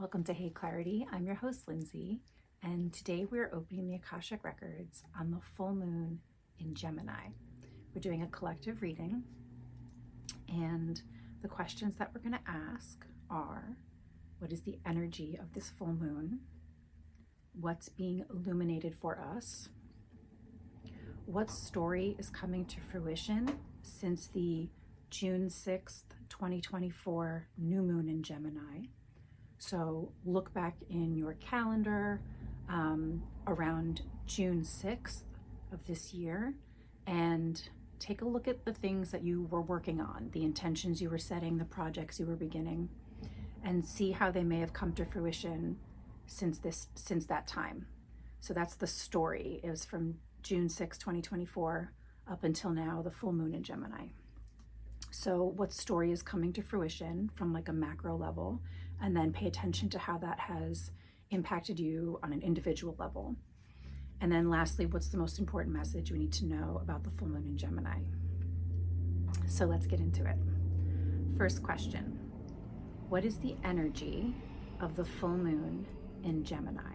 Welcome to Hey Clarity. I'm your host, Lindsay, and today we're opening the Akashic Records on the full moon in Gemini. We're doing a collective reading, and the questions that we're going to ask are, what is the energy of this full moon? What's being illuminated for us? What story is coming to fruition since the June 6th, 2024 new moon in Gemini? So look back in your calendar around June 6th of this year and take a look at the things that you were working on, the intentions you were setting, the projects you were beginning, and see how they may have come to fruition since that time. So that's the story. It was from June 6, 2024 up until now, the full moon in Gemini. So what story is coming to fruition from like a macro level, and then pay attention to how that has impacted you on an individual level. And then lastly, what's the most important message we need to know about the full moon in Gemini? So let's get into it. First question, what is the energy of the full moon in Gemini?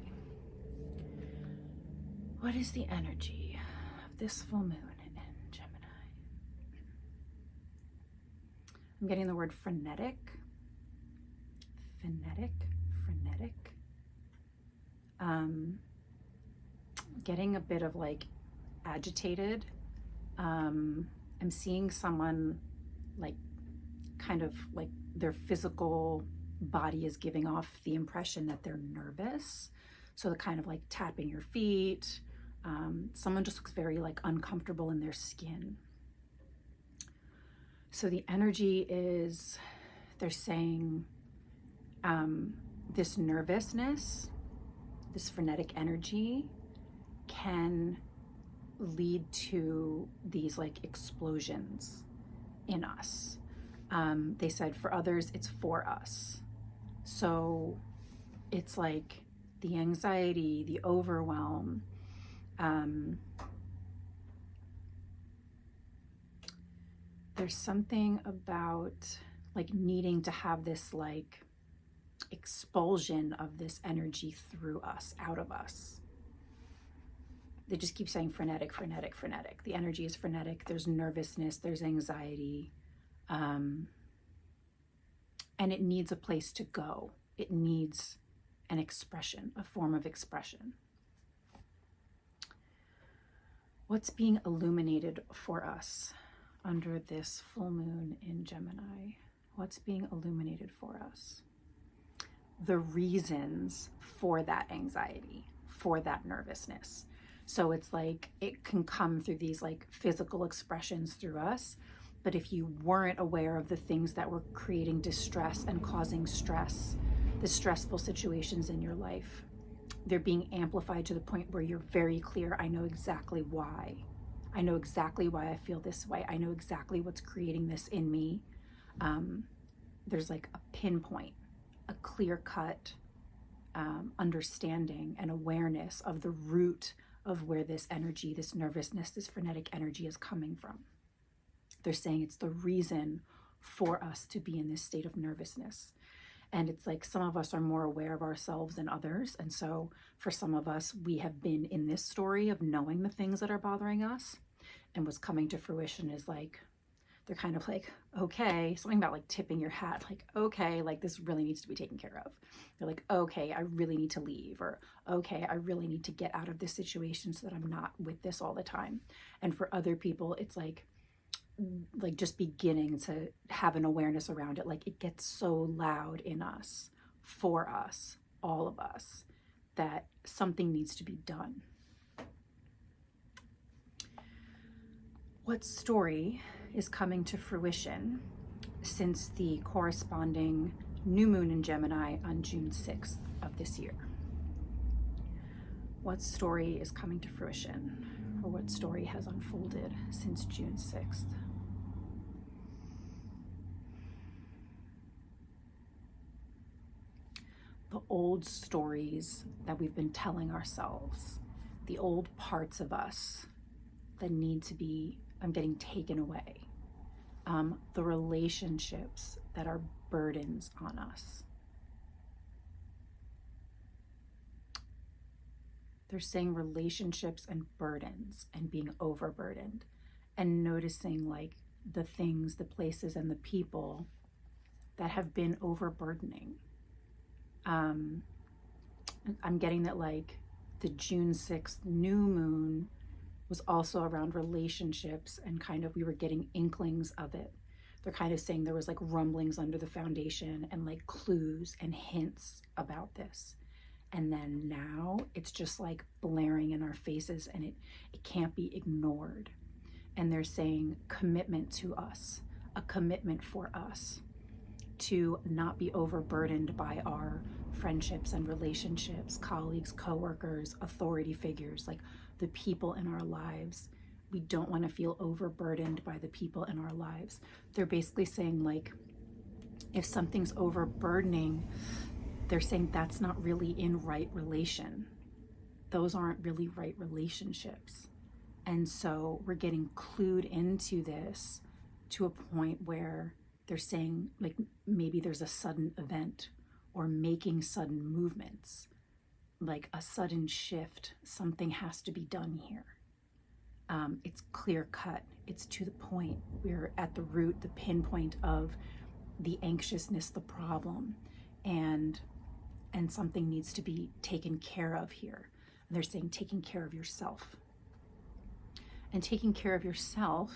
What is the energy of this full moon in Gemini? I'm getting the word frenetic. Getting a bit of like agitated. I'm seeing someone like kind of like their physical body is giving off the impression that they're nervous. So the kind of like tapping your feet. Someone just looks very like uncomfortable in their skin. So the energy is, they're saying this nervousness, this frenetic energy can lead to these like explosions in us. They said for others, it's for us. So it's like the anxiety, the overwhelm, there's something about like needing to have this like expulsion of this energy through us, out of us. They just keep saying frenetic. The energy is frenetic. There's nervousness, there's anxiety, and it needs a place to go. It needs an expression, a form of expression. What's being illuminated for us under this full moon in Gemini? What's being illuminated for us? The reasons for that anxiety, for that nervousness. So it's like it can come through these like physical expressions through us, but if you weren't aware of the things that were creating distress and causing stress, the stressful situations in your life, they're being amplified to the point where you're very clear, I know exactly why. I know exactly why I feel this way. I know exactly what's creating this in me. There's like a pinpoint, a clear-cut understanding and awareness of the root of where this energy, this nervousness, this frenetic energy is coming from. They're saying it's the reason for us to be in this state of nervousness. And it's like some of us are more aware of ourselves than others. And so for some of us, we have been in this story of knowing the things that are bothering us. And what's coming to fruition is like, they're kind of like, okay, something about like tipping your hat, like, okay, like this really needs to be taken care of. They're like, okay, I really need to leave, or okay, I really need to get out of this situation so that I'm not with this all the time. And for other people, it's like just beginning to have an awareness around it. Like it gets so loud in us, for us, all of us, that something needs to be done. What story is coming to fruition since the corresponding new moon in Gemini on June 6th of this year? What story is coming to fruition, or what story has unfolded since June 6th? The old stories that we've been telling ourselves, the old parts of us that need to be, getting taken away. The relationships that are burdens on us. They're saying relationships and burdens and being overburdened and noticing like the things, the places, and the people that have been overburdening. I'm getting that like the June 6th new moon was also around relationships, and kind of we were getting inklings of it. They're kind of saying there was like rumblings under the foundation and like clues and hints about this. And then now it's just like blaring in our faces, and it can't be ignored. And they're saying commitment to us, a commitment for us to not be overburdened by our friendships and relationships, colleagues, coworkers, authority figures, like the people in our lives. We don't want to feel overburdened by the people in our lives. They're basically saying like, if something's overburdening, they're saying that's not really in right relation. Those aren't really right relationships. And so we're getting clued into this to a point where they're saying like maybe there's a sudden event or making sudden movements, like a sudden shift. Something has to be done here. It's clear cut. It's to the point. We're at the root, the pinpoint of the anxiousness, the problem, and something needs to be taken care of here. And they're saying taking care of yourself. And taking care of yourself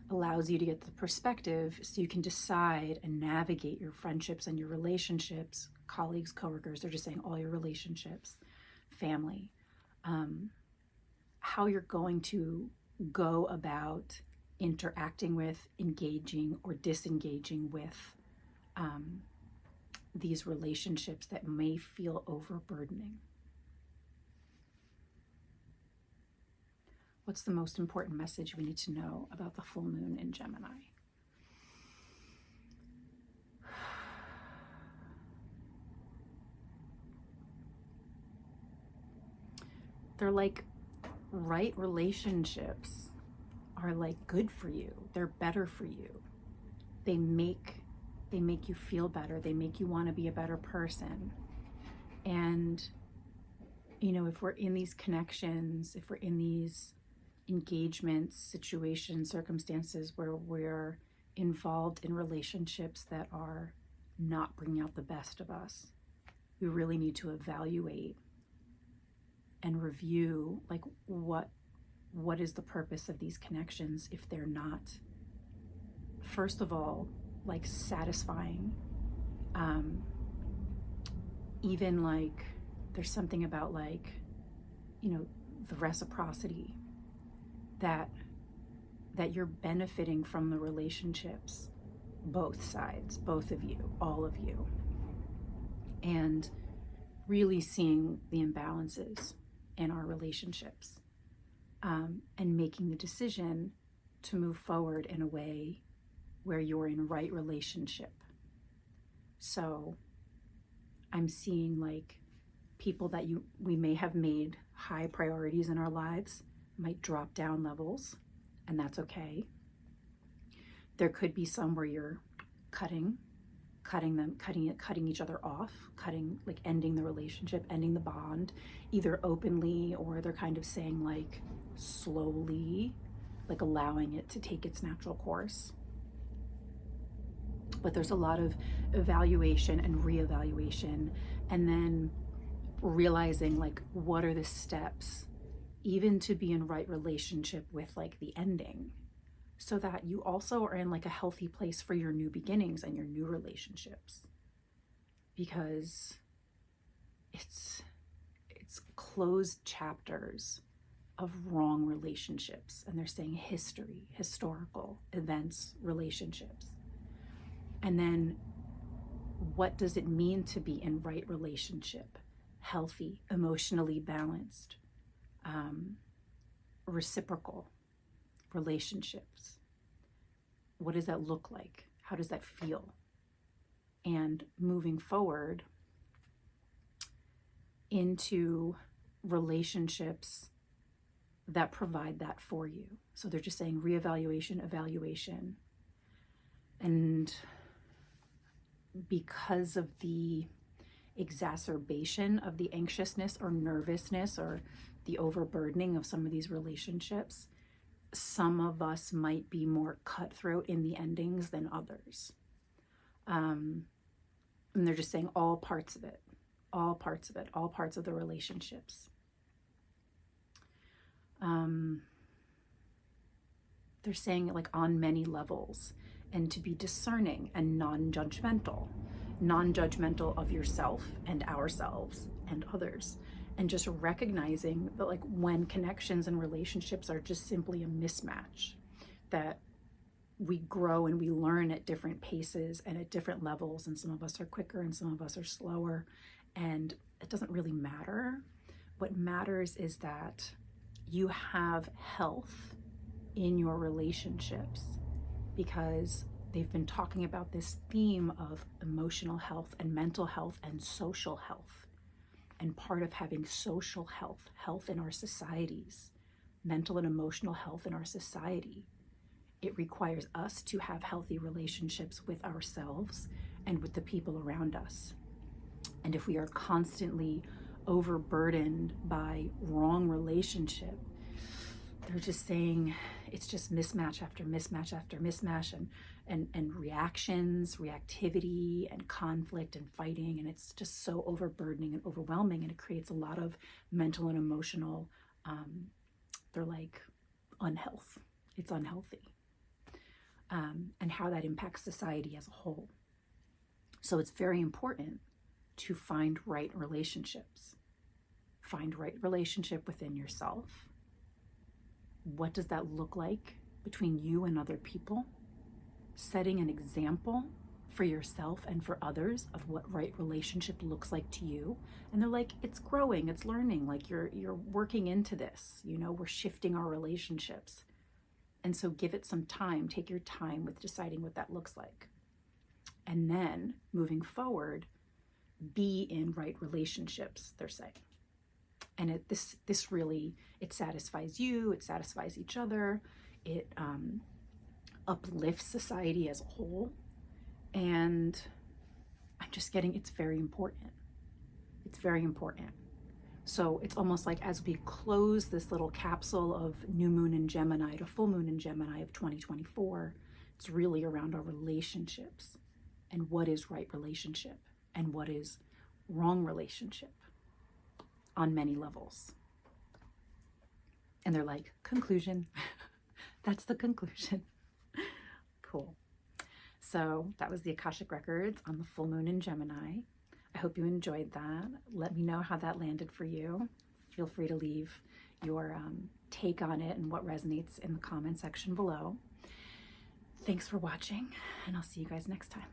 allows you to get the perspective so you can decide and navigate your friendships and your relationships, colleagues, coworkers. They're just saying all your relationships, family, how you're going to go about interacting with, engaging, or disengaging with these relationships that may feel overburdening. What's the most important message we need to know about the full moon in Gemini? They're like, right relationships are like good for you. They're better for you. They make you feel better. They make you want to be a better person. And, you know, if we're in these connections, if we're in these engagements, situations, circumstances where we're involved in relationships that are not bringing out the best of us, we really need to evaluate and review like what is the purpose of these connections if they're not, first of all, like satisfying. Even like there's something about like, you know, the reciprocity that you're benefiting from the relationships, both sides, both of you, all of you, and really seeing the imbalances in our relationships, and making the decision to move forward in a way where you're in right relationship. So I'm seeing like people that we may have made high priorities in our lives might drop down levels, and that's okay. There could be some where you're cutting each other off, like ending the relationship, ending the bond, either openly or they're kind of saying like slowly, like allowing it to take its natural course. But there's a lot of evaluation and reevaluation, and then realizing like what are the steps even to be in right relationship with like the ending, so that you also are in like a healthy place for your new beginnings and your new relationships, because it's closed chapters of wrong relationships. And they're saying history, historical events, relationships. And then what does it mean to be in right relationship, healthy, emotionally balanced, reciprocal relationships? What does that look like? How does that feel? And moving forward into relationships that provide that for you. So they're just saying reevaluation, evaluation. And because of the exacerbation of the anxiousness or nervousness or the overburdening of some of these relationships. Some of us might be more cutthroat in the endings than others. And they're just saying all parts of it, all parts of it, all parts of the relationships. They're saying it like on many levels, and to be discerning and non-judgmental of yourself and ourselves and others. And just recognizing that like when connections and relationships are just simply a mismatch, that we grow and we learn at different paces and at different levels, and some of us are quicker and some of us are slower, and it doesn't really matter. What matters is that you have health in your relationships, because they've been talking about this theme of emotional health and mental health and social health. And part of having social health, health in our societies, mental and emotional health in our society, it requires us to have healthy relationships with ourselves and with the people around us. And if we are constantly overburdened by wrong relationship, they're just saying it's just mismatch after mismatch after mismatch, and reactions, reactivity, and conflict and fighting, and it's just so overburdening and overwhelming, and it creates a lot of mental and emotional, they're like unhealth. It's unhealthy. And how that impacts society as a whole. So it's very important to find right relationships. Find right relationship within yourself. What does that look like between you and other people? Setting an example for yourself and for others of what right relationship looks like to you. And they're like, it's growing, it's learning, like you're working into this, you know, we're shifting our relationships. And so give it some time, take your time with deciding what that looks like. And then moving forward, be in right relationships, they're saying. And this really, it satisfies you, it satisfies each other, it uplifts society as a whole. And I'm just getting, it's very important. It's very important. So it's almost like as we close this little capsule of new moon in Gemini to full moon in Gemini of 2024, it's really around our relationships and what is right relationship and what is wrong relationship on many levels. And they're like, conclusion. That's the conclusion. Cool. So that was the Akashic Records on the full moon in Gemini. I hope you enjoyed that. Let me know how that landed for you. Feel free to leave your take on it and what resonates in the comment section below. Thanks for watching, and I'll see you guys next time.